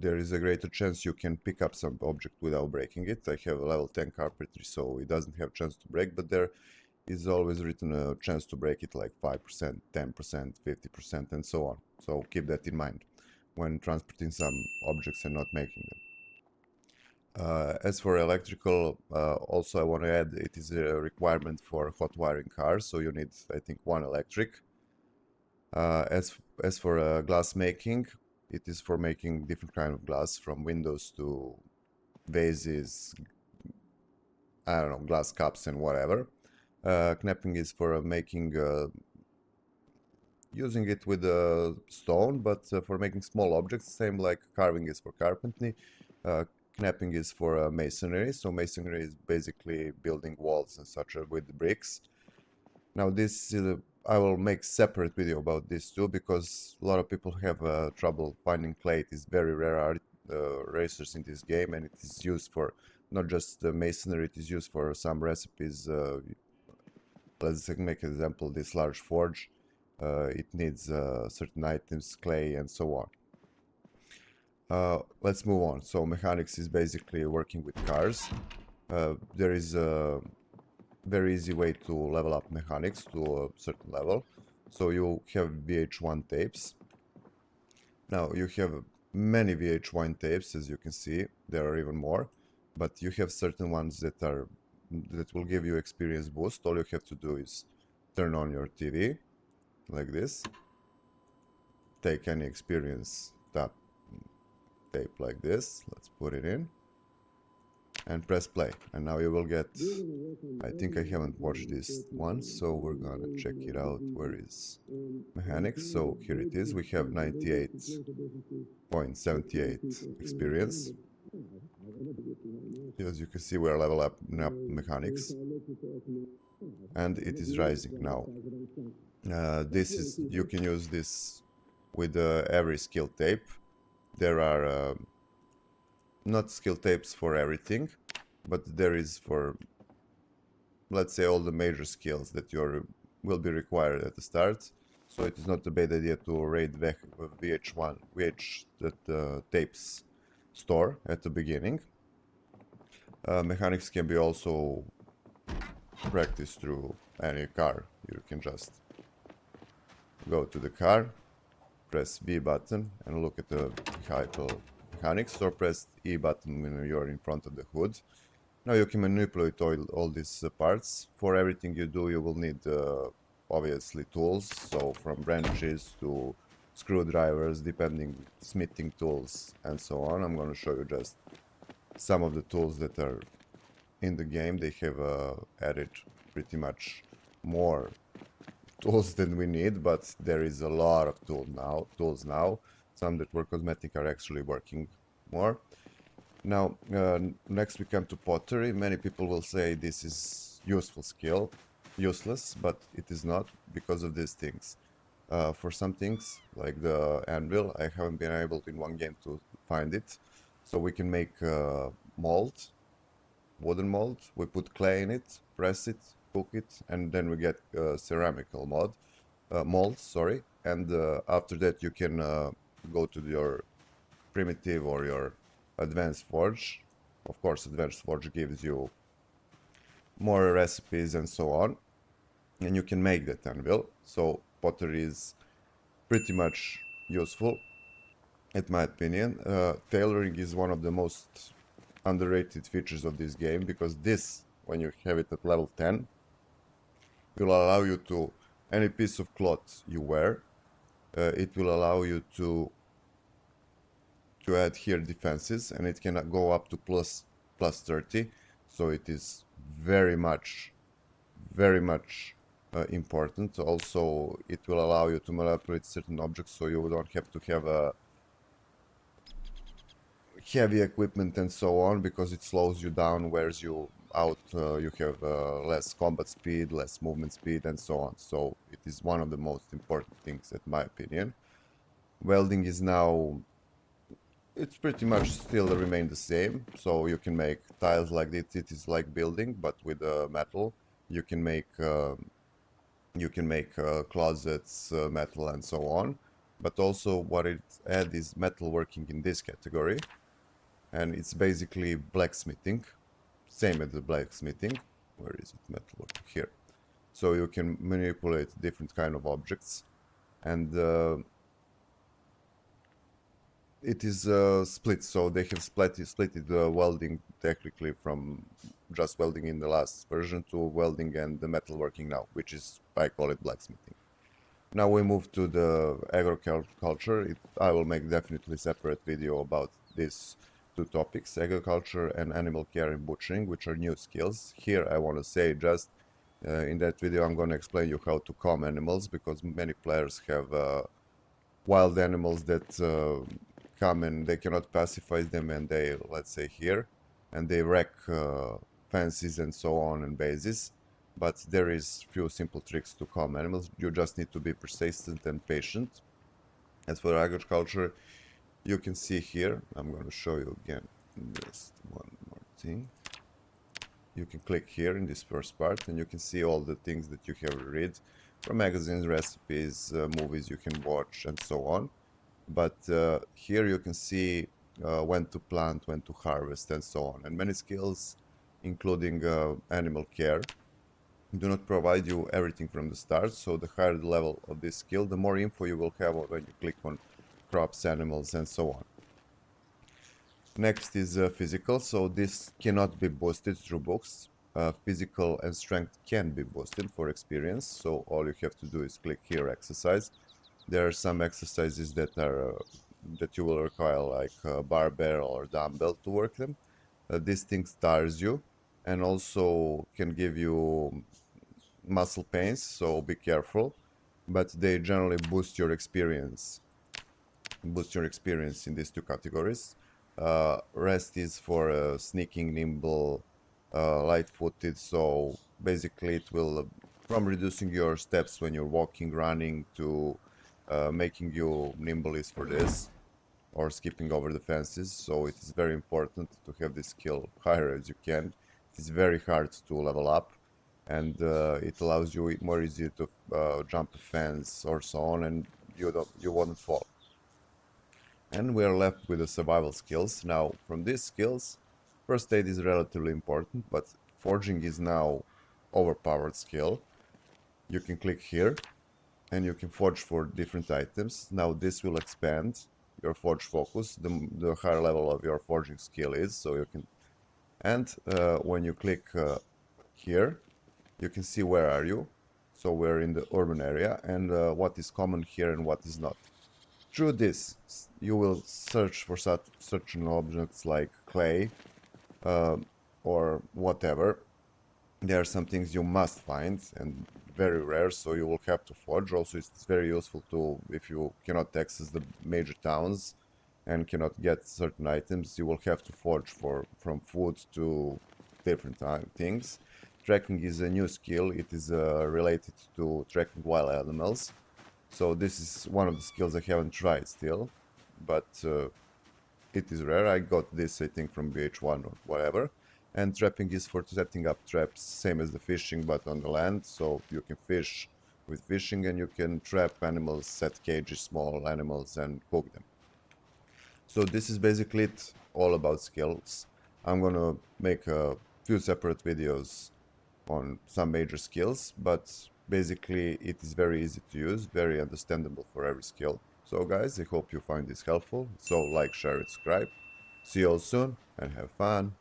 there is a greater chance you can pick up some object without breaking it. I have a level 10 carpentry, so it doesn't have chance to break, but there is always written a chance to break it like 5%, 10%, 50%, and so on. So keep that in mind when transporting some objects and not making them. As for electrical, also I want to add it is a requirement for hot wiring cars, so you need, I think, one electric. As for glass making, it is for making different kind of glass, from windows to vases, I don't know, glass cups and whatever. Knapping is for making, using it with stone, but for making small objects, same like carving is for carpentry. Knapping is for masonry, so masonry is basically building walls and such with bricks. Now this I will make separate video about this too, because a lot of people have trouble finding clay. It is very rare resource in this game, and it is used for not just masonry, it is used for some recipes. Let's make an example, this large forge. It needs certain items, clay, and so on. Let's move on. So mechanics is basically working with cars. There is a very easy way to level up mechanics to a certain level. So you have VH1 tapes. Now you have many VH1 tapes, as you can see. There are even more, but you have certain ones that will give you experience boost. All you have to do is turn on your TV like this, take any experience tape like this, let's put it in, and press play, and now you will get, I think I haven't watched this once, so we're gonna check it out. Where is mechanics? So here it is. We have 98.78 experience. As you can see, we are level up mechanics, and it is rising now. This is, you can use this with every skill tape. There are not skill tapes for everything, but there is for, let's say, all the major skills that will be required at the start. So it is not a bad idea to raid VH1 tapes store at the beginning. Mechanics can be also practiced through any car. You can just go to the car, press B button and look at the vehicle mechanics, or press E button when you're in front of the hood. Now you can manipulate all these parts. For everything you do, you will need obviously tools, so from wrenches to screwdrivers, depending, smithing tools and so on. I'm going to show you just some of the tools that are in the game. They have added pretty much more tools than we need, but there is a lot of tools now. Some that were cosmetic are actually working more. Now, next we come to pottery. Many people will say this is useful skill, useless, but it is not because of these things. For some things, like the anvil, I haven't been able in one game to find it. So we can make mold, wooden mold. We put clay in it, press it, cook it, and then we get ceramical mold, sorry. And after that you can go to your primitive or your advanced forge. Of course, advanced forge gives you more recipes and so on, and you can make that anvil. So pottery is pretty much useful, in my opinion. Tailoring is one of the most underrated features of this game, because this, when you have it at level 10, will allow you to, any piece of cloth you wear, it will allow you to add here defenses, and it can go up to plus 30. So it is very much important. Also, it will allow you to manipulate certain objects, so you don't have to have a heavy equipment and so on, because it slows you down, wears you out. You have less combat speed, less movement speed, and so on. So it is one of the most important things, in my opinion. Welding is now, it's pretty much still remain the same. So you can make tiles like this. It is like building, but with metal. You can make closets, metal, and so on. but also what it adds is metalworking in this category, and it's basically blacksmithing, same as the blacksmithing. Where is it? Metalworking here. So you can manipulate different kind of objects, and it is split. So they have split the welding technically from just welding in the last version to welding and the metalworking now, which is, I call it, blacksmithing. Now we move to the agriculture. I will make definitely separate video about these two topics, agriculture and animal care and butchering, which are new skills. Here I want to say just in that video I'm going to explain you how to calm animals, because many players have wild animals that come and they cannot pacify them, and they, let's say here, and they wreck fences and so on and bases. But there is few simple tricks to calm animals. You just need to be persistent and patient. As for agriculture, you can see here, I'm going to show you again just one more thing. You can click here in this first part and you can see all the things that you have read from magazines, recipes, movies you can watch and so on. But here you can see when to plant, when to harvest and so on. And many skills, including animal care, do not provide you everything from the start. So the higher the level of this skill, the more info you will have when you click on crops, animals and so on. Next is physical. So this cannot be boosted through books. Physical and strength can be boosted for experience. So all you have to do is click here, exercise. There are some exercises that are that you will require, like barbell or dumbbell, to work them. This thing tires you and also can give you muscle pains, so be careful. But they generally boost your experience in these two categories. Rest is for sneaking, nimble, light-footed. So basically it will from reducing your steps when you're walking, running, to making you nimble is for this, or skipping over the fences. So it is very important to have this skill higher as you can. It is very hard to level up, and it allows you more easy to jump a fence or so on, and you won't fall. And we are left with the survival skills. Now from these skills, first aid is relatively important, but forging is now overpowered skill. You can click here and you can forge for different items. Now this will expand your forge focus the higher level of your forging skill is. So you can, and when you click here, you can see where are you. So we're in the urban area, and what is common here and what is not. Through this you will search for certain objects like clay or whatever. There are some things you must find and very rare, so you will have to forge. Also, it's very useful to, if you cannot access the major towns and cannot get certain items, you will have to forge from food to different things. Tracking is a new skill. It is related to tracking wild animals. So this is one of the skills I haven't tried still, but it is rare. I got this, I think, from BH1 or whatever. And trapping is for setting up traps, same as the fishing, but on the land. So you can fish with fishing and you can trap animals, set cages, small animals, and cook them. So this is basically it, all about skills. I'm gonna make a few separate videos on some major skills, but basically it is very easy to use, very understandable for every skill. So guys, I hope you find this helpful. So like, share, and subscribe. See you all soon and have fun.